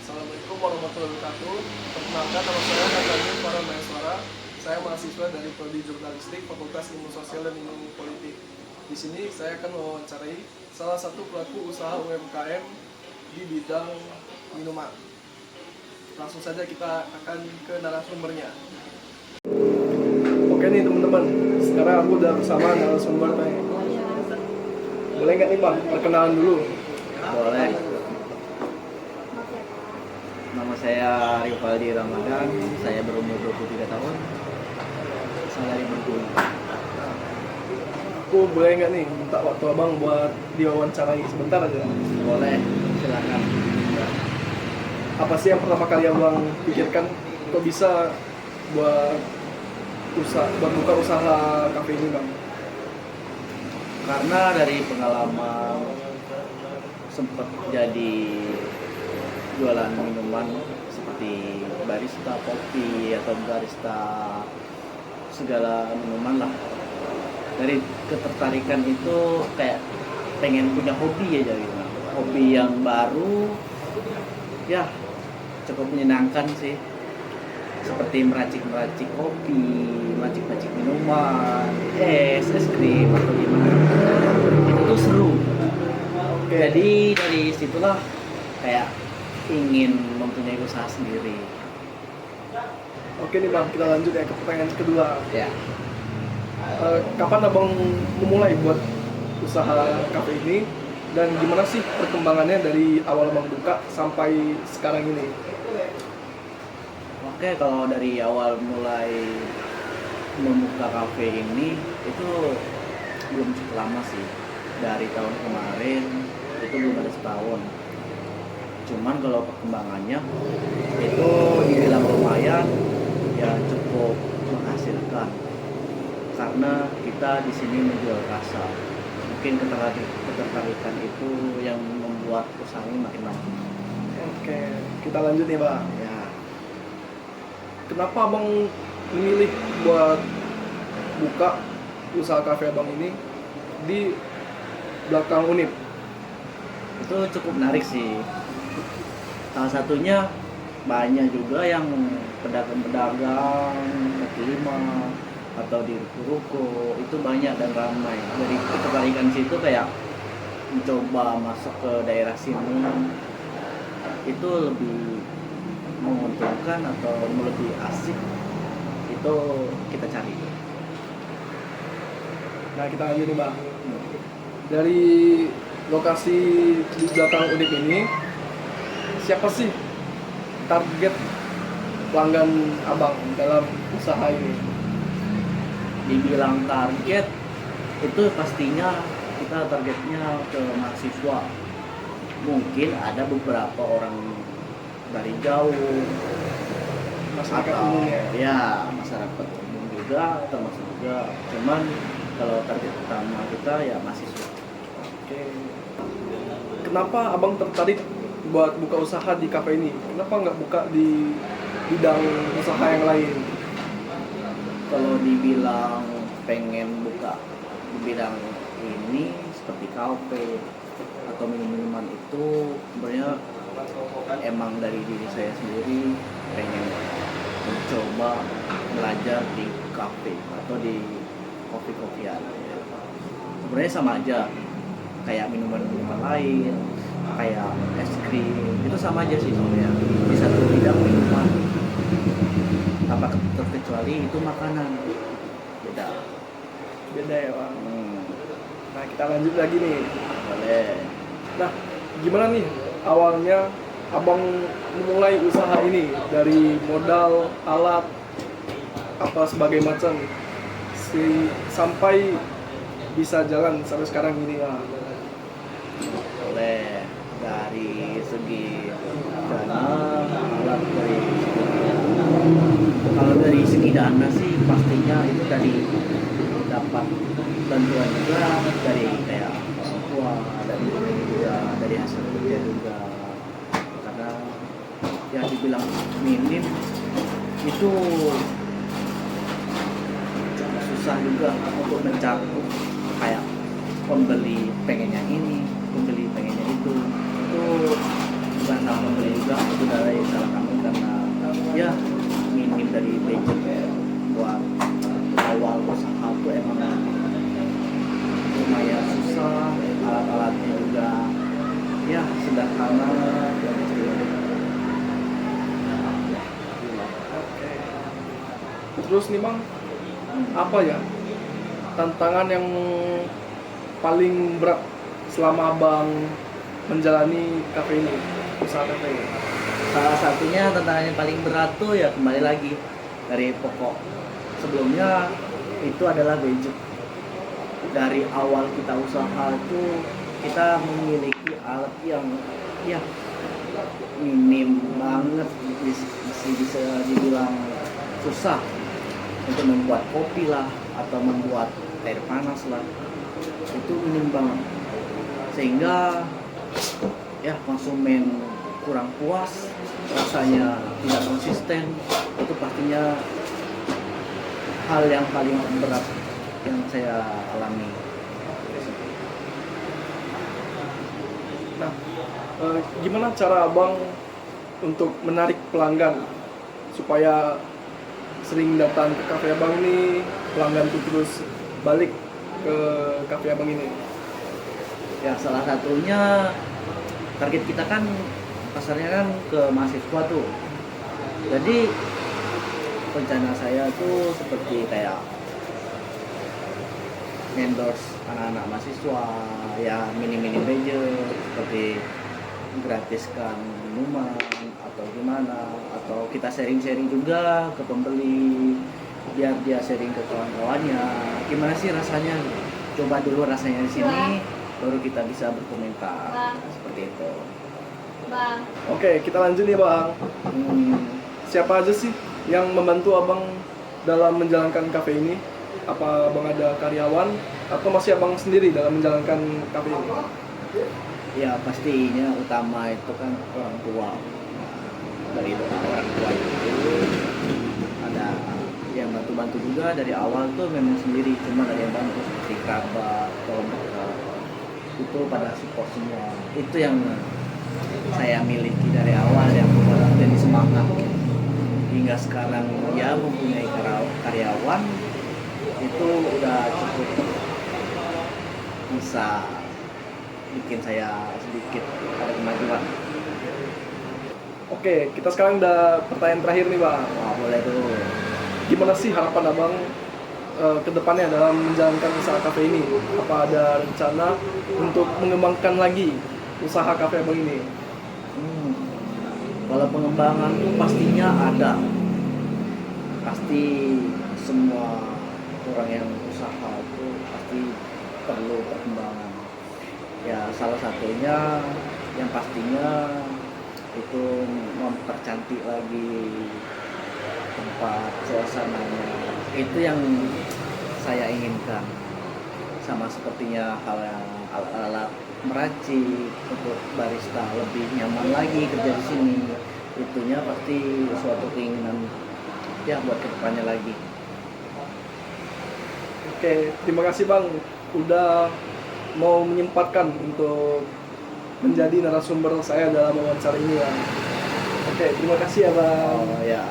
Assalamualaikum warahmatullahi wabarakatuh. Perkenalkan, nama saya Nathaniel Faramaeswara. Saya mahasiswa dari Prodi Jurnalistik Fakultas Ilmu Sosial dan Ilmu Politik. Di sini saya akan mewawancarai salah satu pelaku usaha UMKM di bidang minuman. Langsung saja kita akan ke narasumbernya. Oke nih teman-teman, sekarang aku udah bersama narasumber nih. Boleh nggak nih Pak, perkenalan dulu? Boleh. Nama saya Rivaldi Ramadan, saya berumur 23 tahun. Saya dari Bengkulu. Aku boleh nggak nih minta waktu abang buat diwawancarai sebentar aja? Boleh, silakan. Apa sih yang pertama kali abang pikirkan kok bisa buat buka usaha kafe ini bang? Karena dari pengalaman sempat jadi jualan minuman seperti barista kopi atau barista segala minuman lah. Dari ketertarikan itu kayak pengen punya hobi aja gitu. Hobi yang baru ya cukup menyenangkan sih. Seperti meracik-meracik kopi, meracik-meracik minuman, es krim atau gimana. Itu tuh seru. Jadi dari situlah kayak ingin mempunyai usaha sendiri. Oke nih bang, kita lanjut ya ke pertanyaan kedua. Ya. Kapan abang memulai buat usaha kafe ini dan gimana sih perkembangannya dari awal abang buka sampai sekarang ini? Oke, kalau dari awal mulai membuka kafe ini itu belum cukup lama sih. Dari tahun kemarin itu belum ada setahun. Cuman kalau perkembangannya itu dibilang lumayan, ya cukup menghasilkan. Karena kita di sini menjual rasa. Mungkin ketertarikan itu yang membuat usaha ini makin maju. Oke, kita lanjut nih bang. Ya, Kenapa abang memilih buat buka usaha kafe abang ini di belakang Unip? itu cukup menarik sih. Salah satunya banyak juga yang pedagang-pedagang kaki lima atau di ruko itu banyak dan ramai. Dari ketertarikan situ kayak mencoba masuk ke daerah sini itu lebih menguntungkan atau lebih asik, itu kita cari. Nah kita lanjut nih bang. Dari lokasi di belakang Unip ini, siapa sih target pelanggan abang dalam usaha ini? Dibilang target itu pastinya kita targetnya ke mahasiswa. Mungkin ada beberapa orang dari jauh, Masyarakat atau umum ya? ya masyarakat umum juga termasuk juga. Cuman kalau target utama kita ya mahasiswa. Oke. Kenapa abang tertarik buat buka usaha di kafe ini? Kenapa nggak buka di bidang usaha yang lain? Kalau dibilang pengen buka di bidang ini seperti kafe atau minum-minuman itu sebenarnya emang dari diri saya sendiri pengen mencoba belajar di kafe atau di kopi-kopian. Sebenarnya sama aja kayak minuman-minuman lain, kayak es krim, itu sama aja sih sebenarnya. Di satu bidang minuman, tanpa terkecuali itu makanan. Beda. Beda ya bang. Nah kita lanjut lagi nih. Boleh. Nah gimana nih awalnya abang memulai usaha ini dari modal, alat, apa sebagai macam sampai bisa jalan sampai sekarang ini lah. Boleh. Dari segi dana, alat dari segi, kalau dari segi dana sih pastinya itu dari dapat bantuan juga dari kayak orang tua, dari juga dari hasil kerja juga. Karena ya dibilang minim itu cukup susah juga untuk mencakup kayak pembeli pengen yang ini, pembeli pengennya itu bukan sama pembeli juga, itu udah sederhana yang istimewa. Oke. Terus nih Bang, apa ya tantangan yang paling berat selama Abang menjalani kafe ini, usaha kafe ini? Salah satunya tantangan yang paling berat tuh ya kembali lagi dari pokok sebelumnya itu adalah budget. Dari awal kita usaha itu kita memiliki alat yang ya minim banget, bisa dibilang susah untuk membuat kopi lah atau membuat air panas lah, itu minim banget sehingga ya konsumen kurang puas, rasanya tidak konsisten. Itu pastinya hal yang paling berat yang saya alami. Nah, gimana cara Abang untuk menarik pelanggan supaya sering datang ke kafe Abang ini, pelanggan itu terus balik ke kafe Abang ini? Ya salah satunya target kita kan pasarnya kan ke mahasiswa tuh. Jadi rencana saya tuh seperti kayak endorse anak-anak mahasiswa ya mini-mini budget, seperti gratiskan minuman atau gimana, atau kita sharing-sharing juga ke pembeli biar dia sharing ke kawan-kawannya gimana sih rasanya, coba dulu rasanya di sini baru kita bisa berkomentar seperti itu. Oke, kita lanjut nih Bang. Siapa aja sih yang membantu Abang dalam menjalankan kafe ini? Apa Abang ada karyawan atau masih Abang sendiri dalam menjalankan kafe ini? Ya pastinya utama itu kan orang tua. Dari orang tua itu ada yang bantu-bantu juga dari awal tuh memang sendiri, cuma ada yang bantu seperti kerabat, tolong dekat, itu pada support semua. Itu yang saya miliki dari awal yang membuat jadi semangat hingga sekarang ya mempunyai karyawan itu udah cukup bisa bikin saya sedikit ada kemajuan. Oke, kita sekarang udah pertanyaan terakhir nih Bang. Wah, boleh tuh. Gimana sih harapan Abang ke depannya dalam menjalankan usaha kafe ini? Apa ada rencana untuk mengembangkan lagi usaha kafe Abang ini? Kalau pengembangan tuh pastinya ada. Pasti semua orang yang usaha itu pasti perlu perkembangan. Ya salah satunya yang pastinya itu mempercantik lagi tempat, suasananya. Itu yang saya inginkan. Sama sepertinya hal yang alat-alat meracik untuk barista lebih nyaman lagi kerja di sini. Itunya pasti suatu keinginan ya buat kedepannya lagi. Oke, terima kasih Bang udah mau menyempatkan untuk menjadi narasumber saya dalam wawancara ini Bang. Oke, terima kasih ya Bang. Oh ya.